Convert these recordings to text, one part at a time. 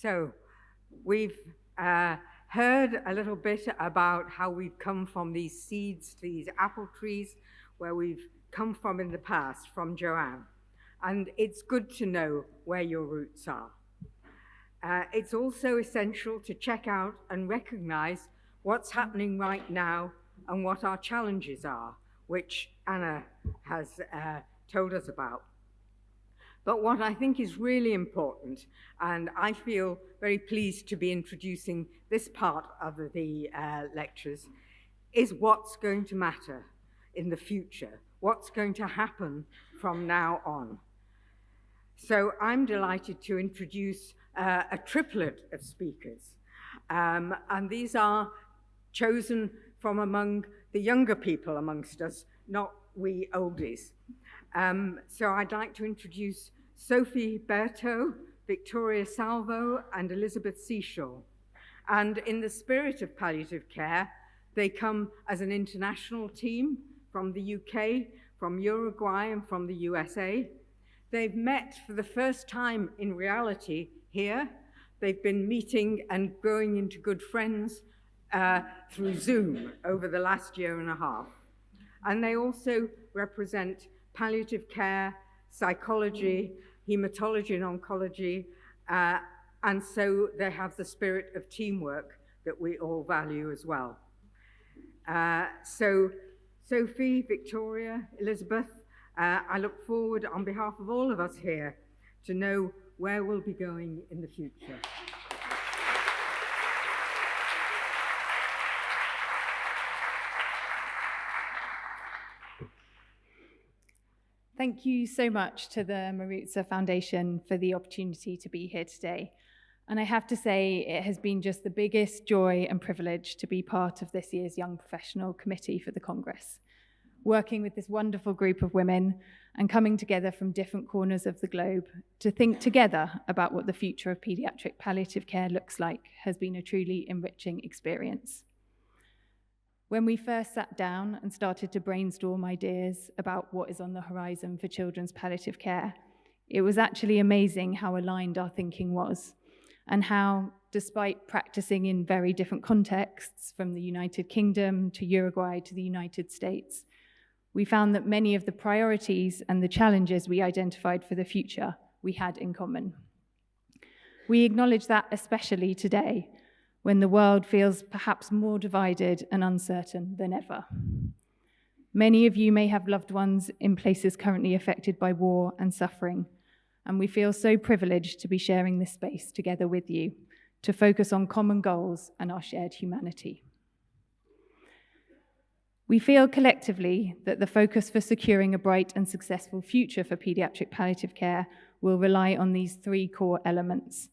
So we've heard a little bit about how we've come from these seeds to these apple trees, where we've come from in the past, from Joanne. And it's good to know where your roots are. It's also essential to check out and recognize what's happening right now and what our challenges are, which Anna has told us about. But what I think is really important, and I feel very pleased to be introducing this part of the lectures, is what's going to matter in the future, what's going to happen from now on. So I'm delighted to introduce a triplet of speakers. And these are chosen from among the younger people amongst us, not we oldies. So I'd like to introduce Sophie Bertaud, Victoria Salvo, and Elizabeth Seashore. And in the spirit of palliative care, they come as an international team from the UK, from Uruguay, and from the USA. They've met for the first time in reality here. They've been meeting and growing into good friends through Zoom over the last year and a half. And they also represent palliative care, psychology, hematology and oncology, and so they have the spirit of teamwork that we all value as well. So Sophie, Victoria, Elizabeth, I look forward on behalf of all of us here to know where we'll be going in the future. Thank you so much to the Maruzza Foundation for the opportunity to be here today. And I have to say, it has been just the biggest joy and privilege to be part of this year's Young Professional Committee for the Congress, working with this wonderful group of women and coming together from different corners of the globe to think together about what the future of paediatric palliative care looks like has been a truly enriching experience. When we first sat down and started to brainstorm ideas about what is on the horizon for children's palliative care, it was actually amazing how aligned our thinking was, and how, despite practicing in very different contexts, from the United Kingdom to Uruguay to the United States, we found that many of the priorities and the challenges we identified for the future we had in common. We acknowledge that especially today, when the world feels perhaps more divided and uncertain than ever. Many of you may have loved ones in places currently affected by war and suffering, and we feel so privileged to be sharing this space together with you to focus on common goals and our shared humanity. We feel collectively that the focus for securing a bright and successful future for paediatric palliative care will rely on these three core elements: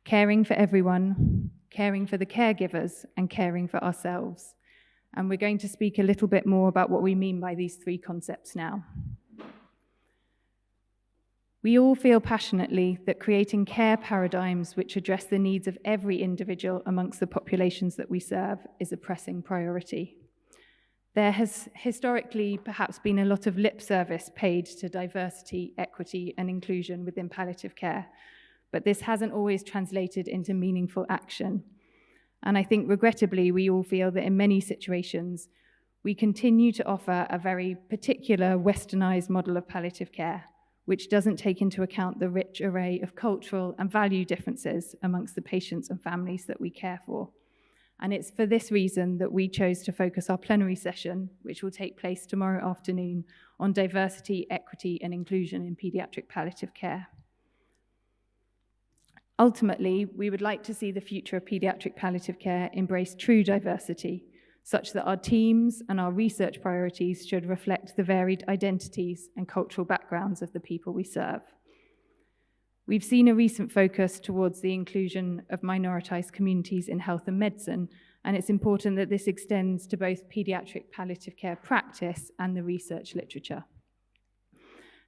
caring for everyone, caring for the caregivers, and caring for ourselves. And we're going to speak a little bit more about what we mean by these three concepts now. We all feel passionately that creating care paradigms which address the needs of every individual amongst the populations that we serve is a pressing priority. There has historically perhaps been a lot of lip service paid to diversity, equity, and inclusion within palliative care, but this hasn't always translated into meaningful action. And I think, regrettably, we all feel that in many situations, we continue to offer a very particular westernized model of palliative care, which doesn't take into account the rich array of cultural and value differences amongst the patients and families that we care for. And it's for this reason that we chose to focus our plenary session, which will take place tomorrow afternoon, on diversity, equity, and inclusion in paediatric palliative care. Ultimately, we would like to see the future of paediatric palliative care embrace true diversity, such that our teams and our research priorities should reflect the varied identities and cultural backgrounds of the people we serve. We've seen a recent focus towards the inclusion of minoritized communities in health and medicine, and it's important that this extends to both paediatric palliative care practice and the research literature.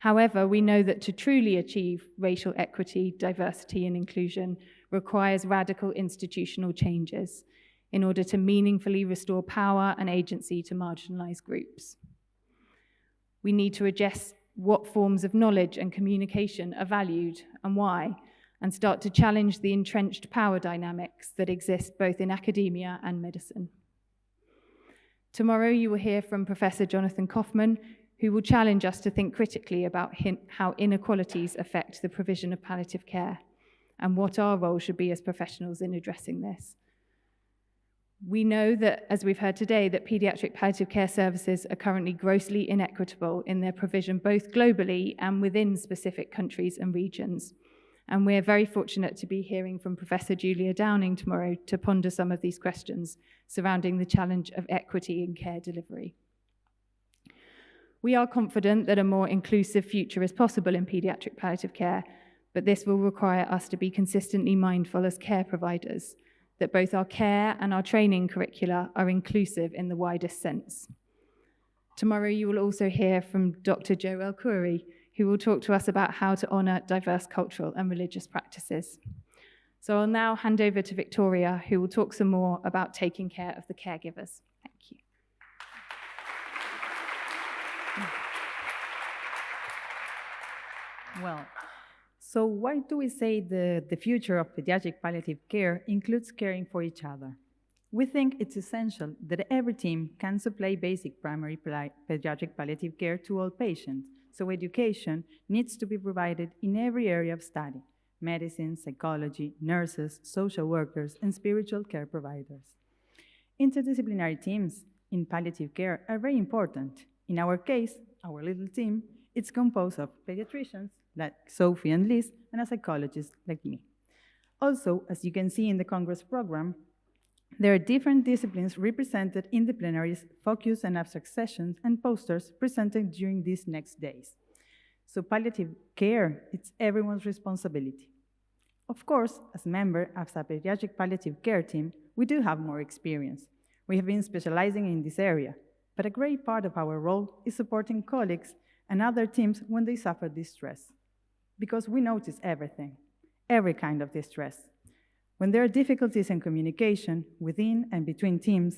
However, we know that to truly achieve racial equity, diversity, and inclusion requires radical institutional changes in order to meaningfully restore power and agency to marginalized groups. We need to address what forms of knowledge and communication are valued and why, and start to challenge the entrenched power dynamics that exist both in academia and medicine. Tomorrow you will hear from Professor Jonathan Kaufman, who will challenge us to think critically about how inequalities affect the provision of palliative care and what our role should be as professionals in addressing this. We know that, as we've heard today, that paediatric palliative care services are currently grossly inequitable in their provision both globally and within specific countries and regions. And we're very fortunate to be hearing from Professor Julia Downing tomorrow to ponder some of these questions surrounding the challenge of equity in care delivery. We are confident that a more inclusive future is possible in paediatric palliative care, but this will require us to be consistently mindful as care providers that both our care and our training curricula are inclusive in the widest sense. Tomorrow you will also hear from Dr. Joe El-Khoury, who will talk to us about how to honour diverse cultural and religious practices. So I'll now hand over to Victoria, who will talk some more about taking care of the caregivers. Thank you. Well, so why do we say the future of pediatric palliative care includes caring for each other? We think it's essential that every team can supply basic primary pediatric palliative care to all patients, so education needs to be provided in every area of study: medicine, psychology, nurses, social workers, and spiritual care providers. Interdisciplinary teams in palliative care are very important. In our case, our little team, it's composed of pediatricians, like Sophie and Liz, and a psychologist like me. Also, as you can see in the Congress program, there are different disciplines represented in the plenary's focus and abstract sessions and posters presented during these next days. So palliative care, it's everyone's responsibility. Of course, as a member of a pediatric palliative care team, we do have more experience. We have been specializing in this area, but a great part of our role is supporting colleagues and other teams when they suffer distress, because we notice everything, every kind of distress. When there are difficulties in communication within and between teams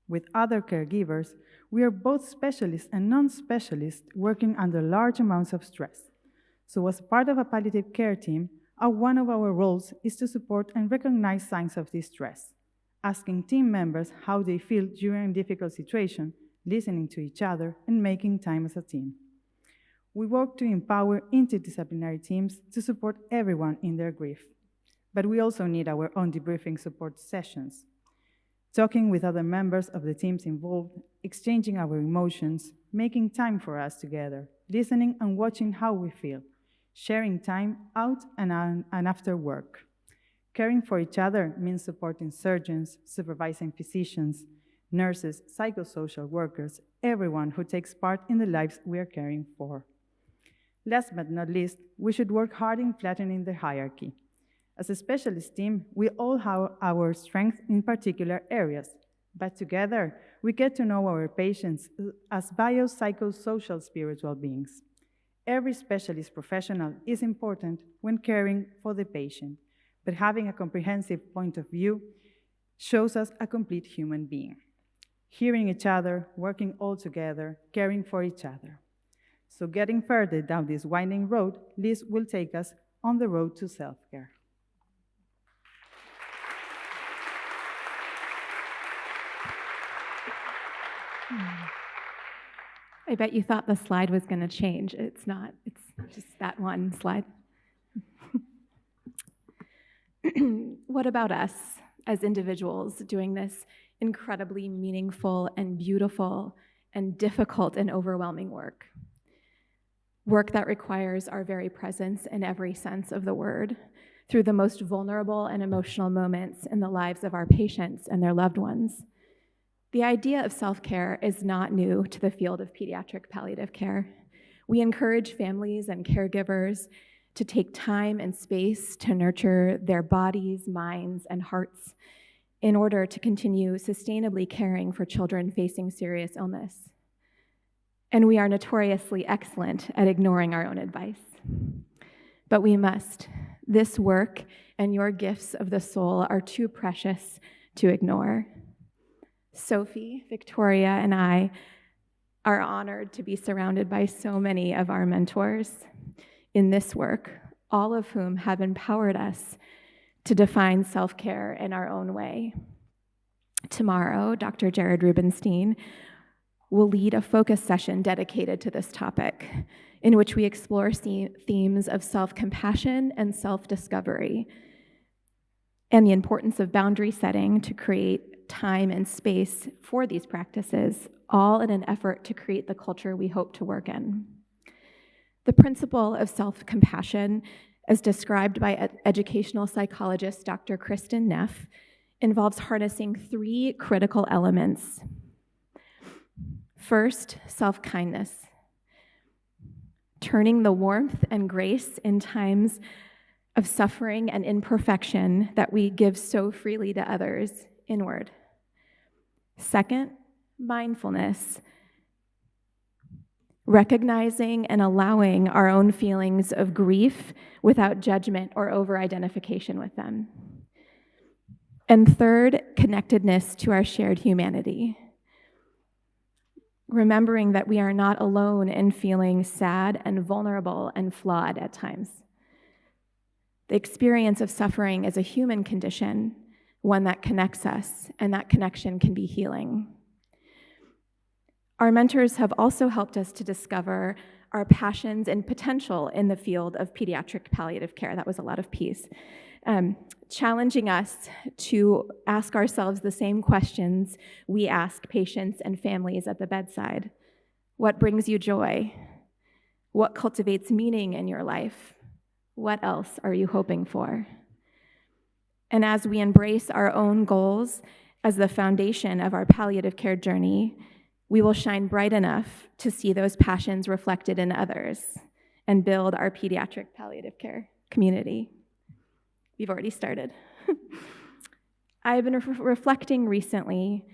with other caregivers, we are both specialists and non-specialists working under large amounts of stress. So as part of a palliative care team, one of our roles is to support and recognize signs of distress, asking team members how they feel during a difficult situation, listening to each other, and making time as a team. We work to empower interdisciplinary teams to support everyone in their grief. But we also need our own debriefing support sessions, talking with other members of the teams involved, exchanging our emotions, making time for us together, listening and watching how we feel, sharing time out and after work. Caring for each other means supporting surgeons, supervising physicians, nurses, psychosocial workers, everyone who takes part in the lives we are caring for. Last but not least, we should work hard in flattening the hierarchy. As a specialist team, we all have our strengths in particular areas, but together we get to know our patients as biopsychosocial spiritual beings. Every specialist professional is important when caring for the patient, but having a comprehensive point of view shows us a complete human being. Hearing each other, working all together, caring for each other. So getting further down this winding road, Liz will take us on the road to self-care. I bet you thought the slide was going to change. It's not. It's just that one slide. What about us as individuals doing this incredibly meaningful and beautiful and difficult and overwhelming work? Work that requires our very presence in every sense of the word, through the most vulnerable and emotional moments in the lives of our patients and their loved ones. The idea of self-care is not new to the field of pediatric palliative care. We encourage families and caregivers to take time and space to nurture their bodies, minds, and hearts in order to continue sustainably caring for children facing serious illness. And we are notoriously excellent at ignoring our own advice. But we must. This work and your gifts of the soul are too precious to ignore. Sophie, Victoria, and I are honored to be surrounded by so many of our mentors in this work, all of whom have empowered us to define self-care in our own way. Tomorrow, Dr. Jared Rubenstein will lead a focus session dedicated to this topic, in which we explore themes of self-compassion and self-discovery, and the importance of boundary setting to create time and space for these practices, all in an effort to create the culture we hope to work in. The principle of self-compassion, as described by educational psychologist Dr. Kristen Neff, involves harnessing 3 critical elements. First, self-kindness, turning the warmth and grace in times of suffering and imperfection that we give so freely to others inward. Second, mindfulness, recognizing and allowing our own feelings of grief without judgment or over-identification with them. And third, connectedness to our shared humanity, remembering that we are not alone in feeling sad and vulnerable and flawed at times. The experience of suffering is a human condition, one that connects us, and that connection can be healing. Our mentors have also helped us to discover our passions and potential in the field of pediatric palliative care. That was a lot of peace. Challenging us to ask ourselves the same questions we ask patients and families at the bedside. What brings you joy? What cultivates meaning in your life? What else are you hoping for? And as we embrace our own goals as the foundation of our palliative care journey, we will shine bright enough to see those passions reflected in others and build our pediatric palliative care community. We've already started. I've been reflecting recently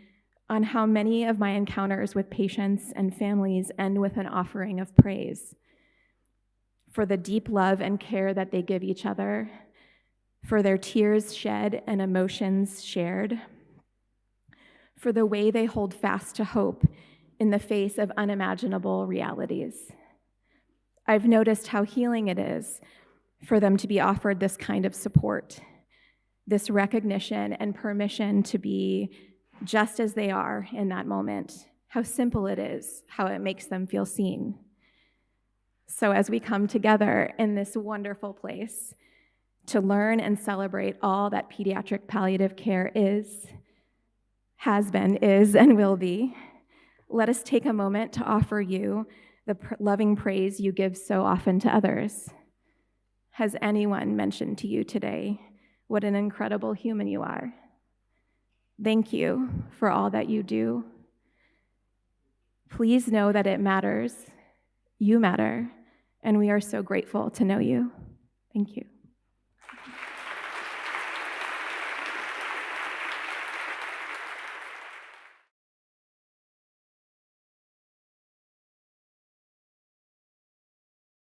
on how many of my encounters with patients and families end with an offering of praise for the deep love and care that they give each other, for their tears shed and emotions shared, for the way they hold fast to hope in the face of unimaginable realities. I've noticed how healing it is for them to be offered this kind of support, this recognition and permission to be just as they are in that moment, how simple it is, how it makes them feel seen. So as we come together in this wonderful place to learn and celebrate all that pediatric palliative care is, has been, is, and will be, let us take a moment to offer you the loving praise you give so often to others. Has anyone mentioned to you today what an incredible human you are? Thank you for all that you do. Please know that it matters. You matter, and we are so grateful to know you. Thank you.